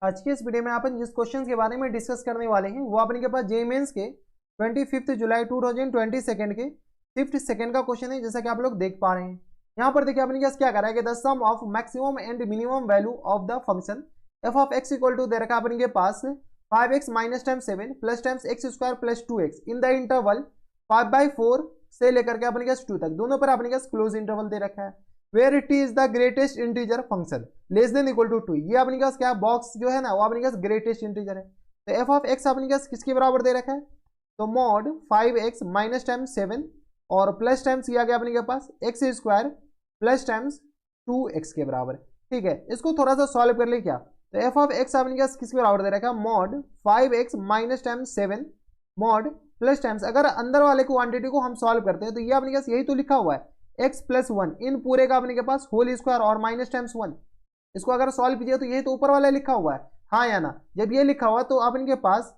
आज के इस वीडियो में अपन जिस क्वेश्चन के बारे में डिस्कस करने वाले हैं वो अपने के पास जेईई मेंस के 25 जुलाई 2022 के शिफ्ट सेकंड का क्वेश्चन है, जैसा कि आप लोग देख पा रहे हैं। यहाँ पर देखिए अपने क्या करा है कि the sum of maximum and minimum value of the function f of x equal to दे रखा है अपने के पास 5x minus time 7 plus times x square plus 2x in the interval 5/4 से लेकर के अपने के 2 तक, दोनों पर अपने के क्लोज इंटरवल दे रखा है। Where it is the greatest integer function less than equal to 2। ये अपने पास क्या बॉक्स जो है ना वो अपने पास ग्रेटेस्ट इंटीजर है। तो एफ ऑफ एक्स अपने पास किसके बराबर दे रखा है, तो मॉड 5x माइनस टाइम्स 7 और प्लस टाइम्स ये आ गया अपने के पास x square plus times 2x के बराबर। ठीक है, इसको थोड़ा सा सॉल्व कर ले क्या, तो एफ ऑफ एक्स अपने पास किसके बराबर दे रखा है, mod 5x minus times 7 mod plus times, अगर अंदर वाले क्वांटिटी को हम सॉल्व करते हैं तो ये अपने पास यही तो लिखा हुआ है x प्लस 1 इन पूरे का अपने के पास होल स्क्वायर और माइनस टाइम्स 1। इसको अगर सॉल्व कीजिए तो यही तो ऊपर वाला लिखा हुआ है, हाँ या ना। जब ये लिखा हुआ तो अपने के पास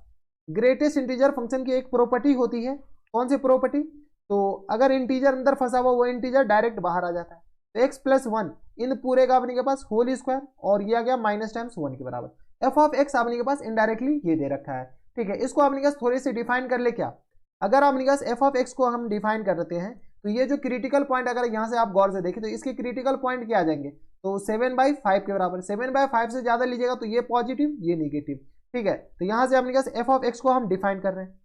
ग्रेटेस्ट इंटीजर फंक्शन की एक प्रॉपर्टी होती है, कौन सी प्रॉपर्टी, तो अगर इंटीजर अंदर फंसा हुआ वो इंटीजर डायरेक्ट बाहर आ जाता है। तो x प्लस 1 इन पूरे का अपने के पास होल स्क्वायर और ये आ गया माइनस टाइम्स 1 के बराबर। एफ ऑफ एक्स अपने के पास इनडायरेक्टली ये दे रखा है। ठीक है, इसको अपने के पास थोड़ी सी डिफाइन कर ले क्या, अगर अपने पास एफ ऑफ एक्स को हम डिफाइन कर देते हैं तो ये जो क्रिटिकल पॉइंट अगर यहाँ से आप गौर से देखें तो इसके क्रिटिकल पॉइंट क्या आ जाएंगे, तो 7/5 के बराबर। 7/5 से ज्यादा लीजिएगा तो ये पॉजिटिव ये नेगेटिव। ठीक है, तो यहाँ से अपने पास एफ ऑफ एक्स को हम डिफाइन कर रहे हैं।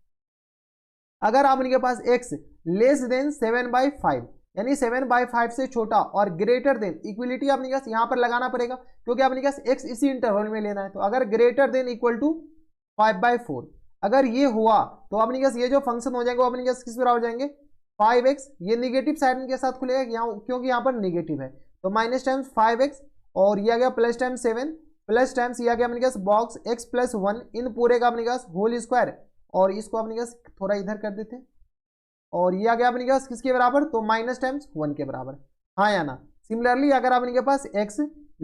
अगर आपके पास एक्स लेस देन 7/5 यानी 7/5 से छोटा और ग्रेटर देन, इक्वलिटी अपने पास यहाँ पर लगाना पड़ेगा क्योंकि अपने पास एक्स इसी इंटरवल में लेना है। तो अगर ग्रेटर देन इक्वल टू 5/4 अगर ये हुआ तो अपने पास ये जो फंक्शन हो जाएगा वो अपने पास किस बराबर हो जाएंगे 5x, ये निगेटिव साइन के साथ खुलेगा यहाँ क्योंकि यहाँ पर निगेटिव है, तो माइनस टाइम्स 5x और ये आ गया प्लस टाइम्स 7 प्लस टाइम्स ये आ गया अपने पास बॉक्स x प्लस 1 इन पूरे का अपने पास होल स्क्वायर और इसको अपने पास थोड़ा इधर कर देते हैं और ये आ गया अपने पास किसके बराबर, तो माइनस टाइम्स 1 के बराबर, हाँ या ना। सिमिलरली अगर अपने पास x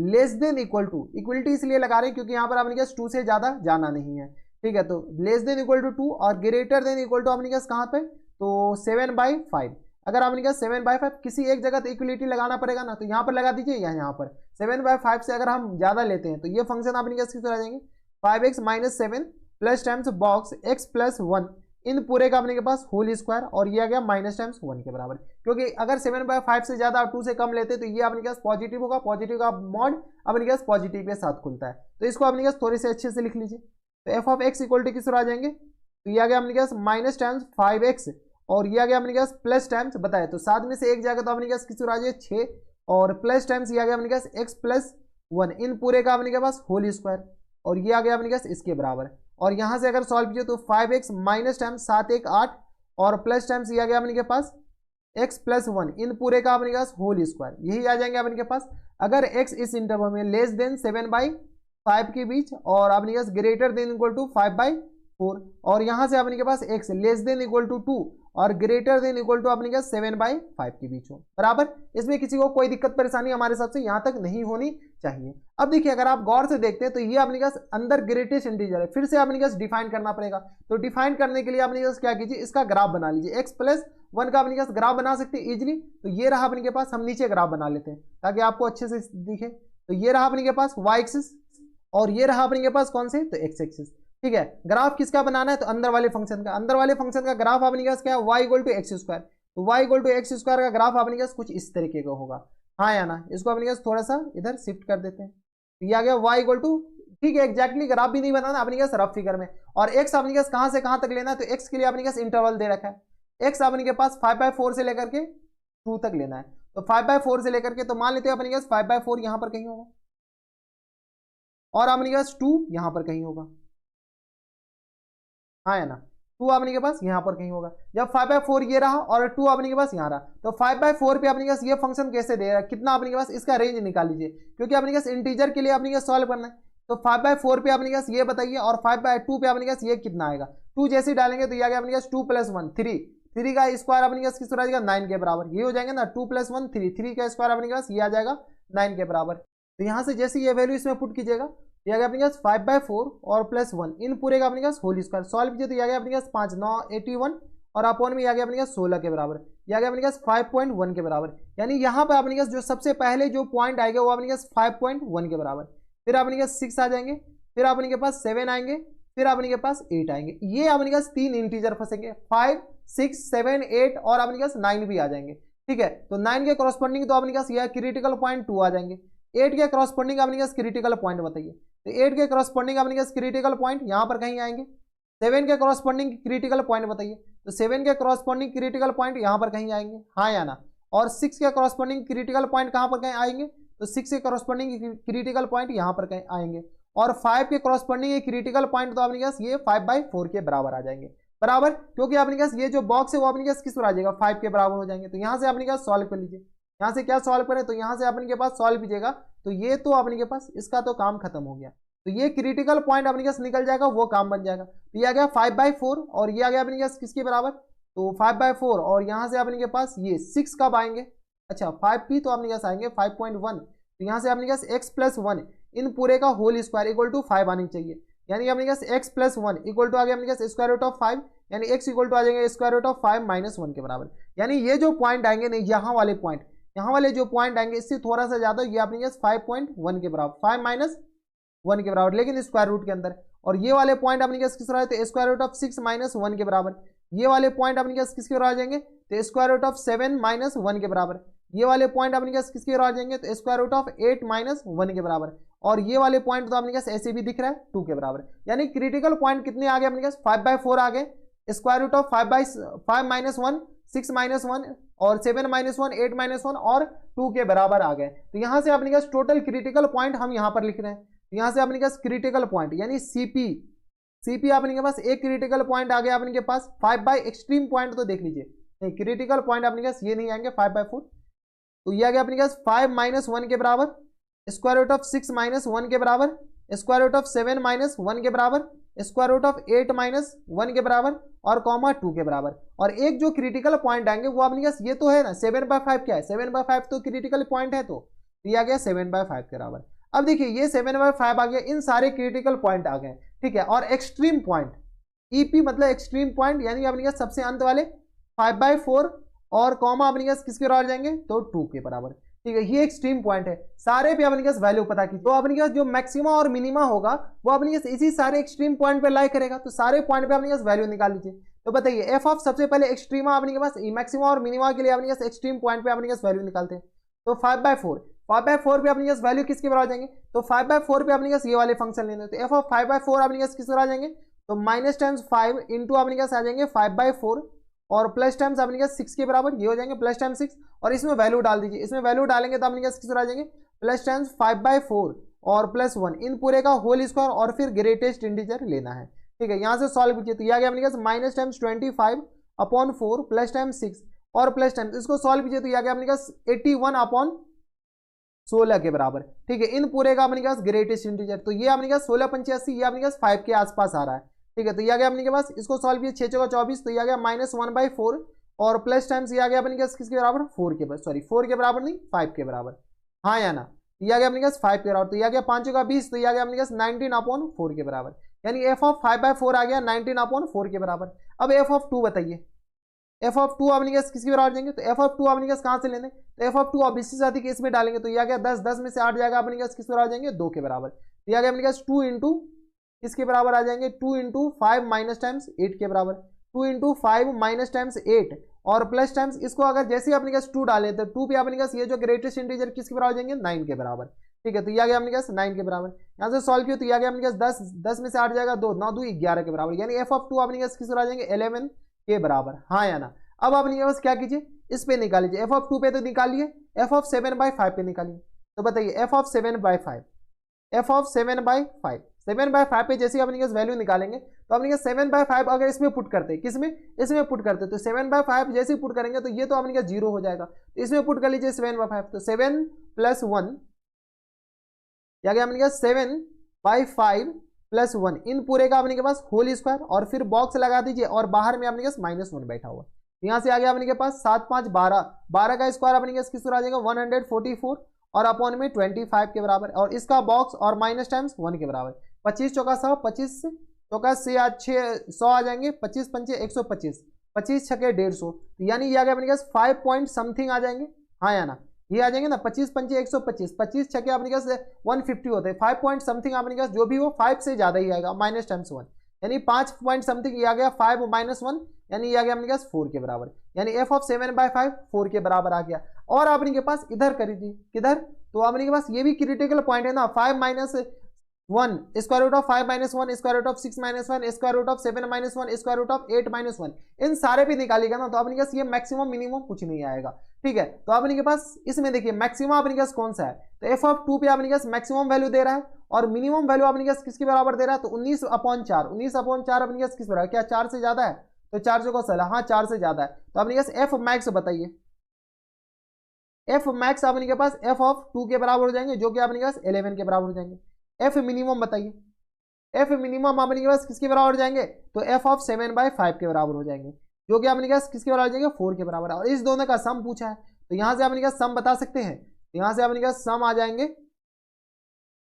less than equal to, equality इसलिए लगा रहे हैं क्योंकि यहाँ पर अपने पास 2 से ज्यादा जाना नहीं है। ठीक है, तो लेस देन इक्वल टू 2 और ग्रेटर देन इक्वल टू अपने पास कहाँ पे, तो 7/5। अगर आपने कहा 7/5 किसी एक जगह तो इक्वलिटी लगाना पड़ेगा ना, तो यहाँ पर लगा दीजिए या यहाँ पर 7/5 से अगर हम ज्यादा लेते हैं तो ये फंक्शन आपने क्या किस तरह आ जाएंगे 5x minus 7 plus times box x plus 1 इन पूरे का अपने के पास होल स्क्वायर और ये आ गया माइनस टाइम्स 1 के बराबर। क्योंकि अगर 7/5 से ज्यादा और 2 से कम लेते तो ये अपने पास पॉजिटिव होगा, पॉजिटिव का मॉड अपने पास पॉजिटिव के साथ खुलता है। तो इसको अपने पास थोड़े से अच्छे से लिख लीजिए। तो f of x equal to किस तरह आ जाएंगे, तो ये आ गया अपने पास माइनस टाइम्स 5x और ये आ गया अपने पास प्लस टाइम्स बताया तो 7 में से एक जाएगा तो अपने पास किस तरह आ जाए 6 और प्लस टाइम्स ये आ गया अपने पास x प्लस 1 इन पूरे का अपने पास होल स्क्वायर और ये आ गया अपने पास इसके बराबर। और यहाँ से अगर सॉल्व कीजिए तो 5x माइनस टाइम्स 7 1 8 और प्लस टाइम्स ये आ गया अपने के पास x प्लस 1 इन पूरे का अपने पास होल स्क्वायर, यही आ जाएंगे अपने के पास। अगर x इस इंटरवल में लेस देन 7/5 के बीच और अपने पास ग्रेटर देन इक्वल टू 5/4 और यहाँ से अपने के पास x less than equal to 2 और ग्रेटर देन इक्वल टू अपने के 7/5 के बीच हो बराबर। इसमें किसी को कोई दिक्कत परेशानी हमारे हिसाब से यहाँ तक नहीं होनी चाहिए। अब देखिए अगर आप गौर से देखते हैं तो ये अपने पास अंदर ग्रेटेस्ट इंटीजर है, फिर से अपने पास डिफाइन करना पड़ेगा। तो डिफाइन करने के लिए अपने पास क्या कीजिए, इसका ग्राफ बना लीजिए। x प्लस 1 का अपने पास ग्राफ बना सकते हैं इजिली, तो ये रहा अपने के पास, हम नीचे ग्राफ बना लेते हैं ताकि आपको अच्छे से दिखे। तो ये रहा अपने के पास y एक्सिस और ये रहा अपने के पास कौन से, तो x एक्सिस। ठीक है, ग्राफ किसका बनाना है, तो अंदर वाले फंक्शन का। अंदर वाले फंक्शन का ग्राफ अपने पास क्या है, y equal to x square. तो y equal to x square का ग्राफ अपने पास कुछ इस तरीके का होगा, हाँ या ना। इसको अपने पास थोड़ा सा इधर शिफ्ट कर देते हैं, ये आ गया y इक्वल टू, ठीक है एग्जैक्टली ग्राफ भी नहीं बनाना अपने पास रफ फिगर में। और x अपने पास कहाँ से कहाँ तक लेना है, तो x के लिए अपने पास इंटरवल दे रखा है। x अपने के पास 5/4 से लेकर के 2 तक लेना है। तो 5/4 से लेकर के, तो मान लेते हैं अपने पास 5/4 यहाँ पर कहीं होगा और अपने पास 2 यहाँ पर कहीं होगा, हाँ है ना। 2 अपने के पास यहाँ पर कहीं होगा। जब 5/4 ये रहा और 2 अपने के पास यहाँ रहा, तो 5/4 पे अपने पास ये फंक्शन कैसे दे रहा है, कितना अपने के पास, इसका रेंज निकाल लीजिए क्योंकि अपने पास इंटीजर के लिए अपने पास सॉल्व करना है। तो 5/4 पे अपने पास ये बताइए और 5/2 पे अपने पास ये कितना आएगा। 2 जैसे डालेंगे तो ये आ गया अपने पास 2 + 1 3 का स्क्वायर अपने पास किस तरह आ जाएगा 9 के बराबर, ये हो जाएंगे ना। 2 + 1 3 का स्क्वायर अपने पास ये आ जाएगा 9 के बराबर। तो यहाँ से जैसे ये वैल्यू इसमें पुट कीजिएगा, ये आ गया अपने पास 5/4 और प्लस 1 इन पूरे का अपने पास होल स्क्वायर। सॉल्व कीजिए तो ये आ गया अपने पास 5 9 81 और अपॉन में आ गया अपने पास 16 के बराबर, ये आ गया अपने पास 5.1 के बराबर। यानी यहाँ पर अपने पास जो सबसे पहले जो पॉइंट आएगा वो अपने पास 5.1 के बराबर। फिर अपने पास 6 आ जाएंगे, फिर अपने के पास 7 आएंगे, फिर अपने के पास 8 आएंगे। ये अपने के पास 3 इंटीजर फंसेंगे, 5, 6, 7, 8 और अपने के पास 9 भी आ जाएंगे। ठीक है, तो 9 के कॉरस्पॉन्डिंग तो अपने के पास यह क्रिटिकल पॉइंट 2 आ जाएंगे। 8 के कॉरस्पॉन्डिंग अपने के पास क्रिटिकल पॉइंट बताइए, तो 8 के कॉरस्पॉन्डिंग अपने के पास क्रिटिकल पॉइंट यहाँ पर कहीं आएंगे। 7 के कॉरस्पॉन्डिंग क्रिटिकल पॉइंट बताइए, तो 7 के कॉरस्पॉन्डिंग क्रिटिकल पॉइंट यहाँ पर कहीं आएंगे, हाँ या ना। और 6 के कॉरस्पॉन्डिंग क्रिटिकल पॉइंट कहाँ पर कहीं आएंगे, तो 6 के कॉरस्पॉन्डिंग क्रिटिकल पॉइंट यहाँ पर कहीं आएंगे। और 5 के कॉरस्पॉन्डिंग क्रिटिकल पॉइंट तो अपने पास ये 5/4 के बराबर आ जाएंगे, बराबर, क्योंकि अपने पास ये जो बॉक्स है वो अपने पास किस पर आ जाएगा, 5 के बराबर हो जाएंगे। तो यहाँ से अपने पास सॉल्व कर लीजिए, यहाँ से क्या सॉल्व करें, तो यहाँ से अपने के पास सॉल्व कीजिएगा, तो ये तो अपने के पास इसका तो काम खत्म हो गया। तो ये क्रिटिकल पॉइंट अपने पास निकल जाएगा, वो काम बन जाएगा। तो ये आ गया 5/4 और ये आ गया अपने पास किसके बराबर, तो 5/4 और यहाँ से अपने के पास ये 6 कब आएंगे, अच्छा 5 भी तो अपने पास आएंगे 5.1। तो यहाँ से अपने पास x+1 इन पूरे का होल स्क्वायर इक्वल टू 5 आनी चाहिए, यानी अपने पास x+1 इक्वल टू आ गया अपने पास स्क्वायर रूट ऑफ 5, यानी x इक्वल टू आ जाएगा स्क्वायर रूट ऑफ 5 - 1 के बराबर। यानी ये जो पॉइंट आएंगे नहीं, यहाँ वाले पॉइंट, यहाँ वाले जो पॉइंट आएंगे इससे थोड़ा सा ज्यादा, ये अपने पास 5.1 के बराबर, 5 - 1 के बराबर, लेकिन स्क्वायर रूट के अंदर। और ये वाले पॉइंट अपने पास किस बराबर, तो स्क्वायर रूट ऑफ 6 - 1 के बराबर। ये वाले पॉइंट अपने पास किसके बराबर आ जाएंगे, तो स्क्वायर रूट ऑफ 7 - 1 के बराबर। ये वाले पॉइंट अपने पास किसके बराबर आ जाएंगे, तो स्क्वायर रूट ऑफ 8 - 1 के बराबर। और ये वाले पॉइंट तो अपने पास ऐसे भी दिख रहा है 2 के बराबर। यानी क्रिटिकल पॉइंट कितने आ गए अपने पास, 5/4 आ गए, स्क्वायर रूट ऑफ 5 - 1, 6 - 1 और 7 - 1, 8 - 1 और 2 के बराबर आ गए। तो यहाँ से अपने पास टोटल क्रिटिकल पॉइंट हम यहाँ पर लिख रहे हैं। यहाँ से अपने पास क्रिटिकल पॉइंट यानी सीपी अपने के पास एक क्रिटिकल पॉइंट आ गया अपने के पास 5 एक्सट्रीम पॉइंट, तो देख लीजिए नहीं क्रिटिकल पॉइंट अपने पास ये नहीं आएंगे 5/4। तो ये आ गया अपने पास 5 - 1 के बराबर, स्क्वायर रूट ऑफ 6 - 1 के बराबर, स्क्वायर रूट ऑफ 7 - 1 के बराबर, स्क्वायर रूट ऑफ 8 - 1 के बराबर और कॉमा 2 के बराबर। और एक जो क्रिटिकल पॉइंट आएंगे वो अपने पास ये तो है ना 7/5 क्या है, 7/5 तो क्रिटिकल पॉइंट है, तो ये आ गया 7/5 के बराबर। अब देखिए ये 7/5 आ गया, इन सारे क्रिटिकल पॉइंट आ गए, ठीक है। और एक्सट्रीम पॉइंट ईपी मतलब एक्सट्रीम पॉइंट, यानी अपने पास सबसे अंत वाले 5/4 और कॉमा अपने पास किसके बराबर जाएंगे, तो 2 के बराबर, ठीक है। ये एक्सट्रीम पॉइंट है, सारे पे अपने पास वैल्यू पता की, तो अपने पास जो मैक्सिमा और मिनिमा होगा वो अपने पास इसी सारे एक्सट्रीम पॉइंट पे लाई करेगा। तो सारे पॉइंट पे अपने पास वैल्यू निकाल लीजिए। तो बताइए एफ ऑफ सबसे पहले एक्सट्रीमा अपने के पास मैक्सिमा और मिनिमा के लिए अपने पास एक्सट्रीम पॉइंट पे अपने पास वैल्यू निकालते हैं। तो 5/4 पे अपने पास वैल्यू किसके बराबर जाएंगे, तो 5/4 पे अपने पास ये वाले फंक्शन लेने, तो एफ ऑफ 5/4 अपने पास किसके बराबर जाएंगे, तो -5 इंटू अपने पास आ जाएंगे 5/4 और प्लस टाइम्स अपने पास 6 के बराबर, ये हो जाएंगे प्लस टाइम 6 और इसमें वैल्यू डाल दीजिए। इसमें वैल्यू डालेंगे तो अपने पास किस आ जाएंगे प्लस टाइम्स 5/4 और +1 इन पूरे का होल स्क्वायर और फिर ग्रेटेस्ट इंटीजर लेना है, ठीक है। यहाँ से सॉल्व कीजिए तो ये आ गया अपने पास -25/4 प्लस टाइम 6 और प्लस टाइम इसको सॉल्व कीजिए तो ये आ गया अपने पास 81/16 के बराबर, ठीक है। इन पूरे का अपने पास ग्रेटेस्ट इंटीजर, तो ये अपने पास 16/85 ये अपने पास 5 के आसपास आ रहा है, ठीक है। तो ये आ गया अपने के पास, इसको सॉल्व किया 6 × 24 तो ये आ गया -1/4 और प्लस टाइम्स ये आ गया अपने पास किसके बराबर 4 के बराबर, सॉरी 4 के बराबर नहीं 5 के बराबर, हाँ या ना। ये आ गया अपने पास 5 के बराबर, तो ये आ गया 5 × 20 तो ये आ गया अपने पास 19/4 के बराबर, यानी एफ ऑफ 5/4 आ गया 19/4 के बराबर। अब एफ ऑफ 2 बताइए, एफ ऑफ 2 अपने पास किसके बराबर देंगे, तो एफ ऑफ 2 अपने पास कहाँ से लेंगे, तो एफ ऑफ 2 अब इसी साथी केस में डालेंगे तो ये आ गया 10 में से 8 जाएगा अपने पास किसके बराबर जाएंगे 2 के बराबर। तो ये आ गया अपने पास 2 इंटू किसके बराबर आ जाएंगे 2 इंटू 5 माइनस टाइम्स 8 के बराबर, 2 इंटू 5 माइनस टाइम्स 8 और प्लस टाइम्स इसको अगर जैसे अपने पास 2 डालें तो 2 पे अपने पास ये जो ग्रेटेस्ट इंटीजर किसके बराबर जाएंगे 9 के बराबर, ठीक है। तो ये आ गया अपने पास 9 के बराबर, यहाँ से सॉल्व किया तो ये आ गया अपने पास 10 में से 8 जाएगा 2 9 2 11 के बराबर, यानी एफ ऑफ 2 अपने पास किस बराबर जाएंगे 11 के बराबर, हाँ या ना। अब अपने पास क्या कीजिए इस पे निकाल लीजिए, एफ ऑफ 2 पे तो निकालिए, एफ ऑफ 7/5 पे निकालिए। तो बताइए एफ ऑफ 7/5 7/5 पे जैसे अपने पास वैल्यू निकालेंगे तो अपने पास 7/5 अगर इसमें पुट करते हैं, किसमें इसमें पुट करते तो 7/5 जैसे पुट करेंगे तो ये तो अपने पास 0 हो जाएगा, तो इसमें पुट कर लीजिए 7/5 तो 7 + 1 या गया अपने पास 7/5 + 1 इन पूरे का अपने के पास होल स्क्वायर और फिर बॉक्स लगा दीजिए और बाहर में अपने पास -1 बैठा हुआ, यहाँ से आ गया अपने के पास 7 5 12 12 का स्क्वायर अपने के किस आ जाएगा 144 और अपॉन में 25 के बराबर और इसका बॉक्स और माइनस टाइम्स 1 के बराबर, 25 चौका 100 25 चौका से 100 आ जाएंगे, 25 पंचे 125 25 छके 150, यानी ये आ गया अपने पास 5 पॉइंट समथिंग आ जाएंगे, हाँ या ना। ये आ जाएंगे ना 25 पंचे 125, 25 छके अपने पास 150 होते हैं, 5 पॉइंट समथिंग अपने पास जो भी हो 5 से ज्यादा ही आएगा, माइनस टाइम्स 1, यानी 5 पॉइंट समथिंग ये आ गया 5 माइनस 1, यानी ये आ गया अपने पास 4 के बराबर, यानी f ऑफ 7/5 4 के बराबर आ गया। और अपने के पास इधर करी थी किधर, तो अपने के पास ये भी क्रिटिकल पॉइंट है ना, 5 minus 1 square root of 5 minus 1 square root of 6 minus 1 square root of 7 minus 1 square root of 8 minus 1, इन सारे भी निकालेगा ना, तो अपने के पास ये मैक्सिमम मिनिमम कुछ नहीं आएगा। ठीक है, तो अपने के पास इसमें देखिए मैक्सिमम अपने के पास कौन सा है, तो एफ ऑफ 2 पे अपने के पास मैक्सिमम वैल्यू दे रहा है और मिनिमम वैल्यू अपने के पास किसके बराबर दे रहा है, तो 19/4, 19/4 अपने के पास किस बराबर, क्या 4 से ज्यादा है, तो 4 जो को सला, हाँ 4 से ज्यादा है, तो अपने के पास एफ मैक्स बताइए, एफ मैक्स अपने के पास एफ ऑफ 2 के बराबर हो जाएंगे, जो कि अपने के पास 11 के बराबर हो जाएंगे। एफ मिनिमम बताइए, एफ मिनिमम अपने के पास किसके बराबर हो जाएंगे, तो एफ ऑफ 7/5 के बराबर हो जाएंगे, जो कि अपने के पास किसके बराबर हो जाएंगे, 4 के बराबर। और इस दोनों का सम पूछा है, तो यहां से अपने के पास सम बता सकते हैं, तो यहां से अपने के पास सम आ जाएंगे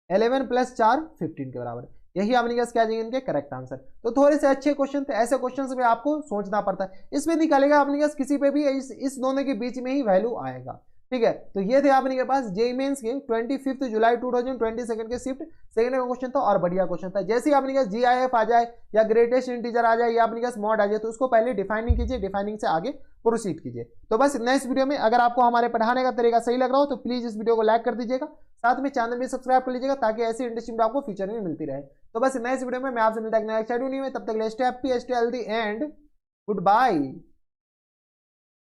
11 + 4 15 के बराबर, यही अपने पास क्या जाएंगे इनके करेक्ट आंसर। तो थोड़े से अच्छे क्वेश्चन थे, ऐसे क्वेश्चन पे आपको सोचना पड़ता है, इसमें निकालेगा अपने पास किसी पे भी इस दोनों के बीच में ही वैल्यू आएगा। ठीक है, तो ये थे आपने के पास जेईई मेंस के 25 जुलाई 2022 के शिफ्ट सेकंड का क्वेश्चन था, और बढ़िया क्वेश्चन था। जैसे ही आपने जीआईएफ आ जाए या ग्रेटेस्ट इंटीजर आ जाए या अपने पास मॉड आ जाए, तो उसको पहले डिफाइनिंग कीजिए, डिफाइनिंग से आगे प्रोसीड कीजिए। तो बस नेक्स्ट वीडियो में अगर आपको हमारे पढ़ाने का तरीका सही लग रहा हो तो प्लीज इस वीडियो को लाइक कर दीजिएगा, साथ में चैनल भी सब्सक्राइब कर लीजिएगा, ताकि ऐसी इंटरेस्टिंग आपको फ्यूचर में मिलती रहे। तो बस नेक्स्ट वीडियो में मैं आपसे मिलता है नेक्स्ट वीडियो में, तब तक stay happy, stay healthy and good bye.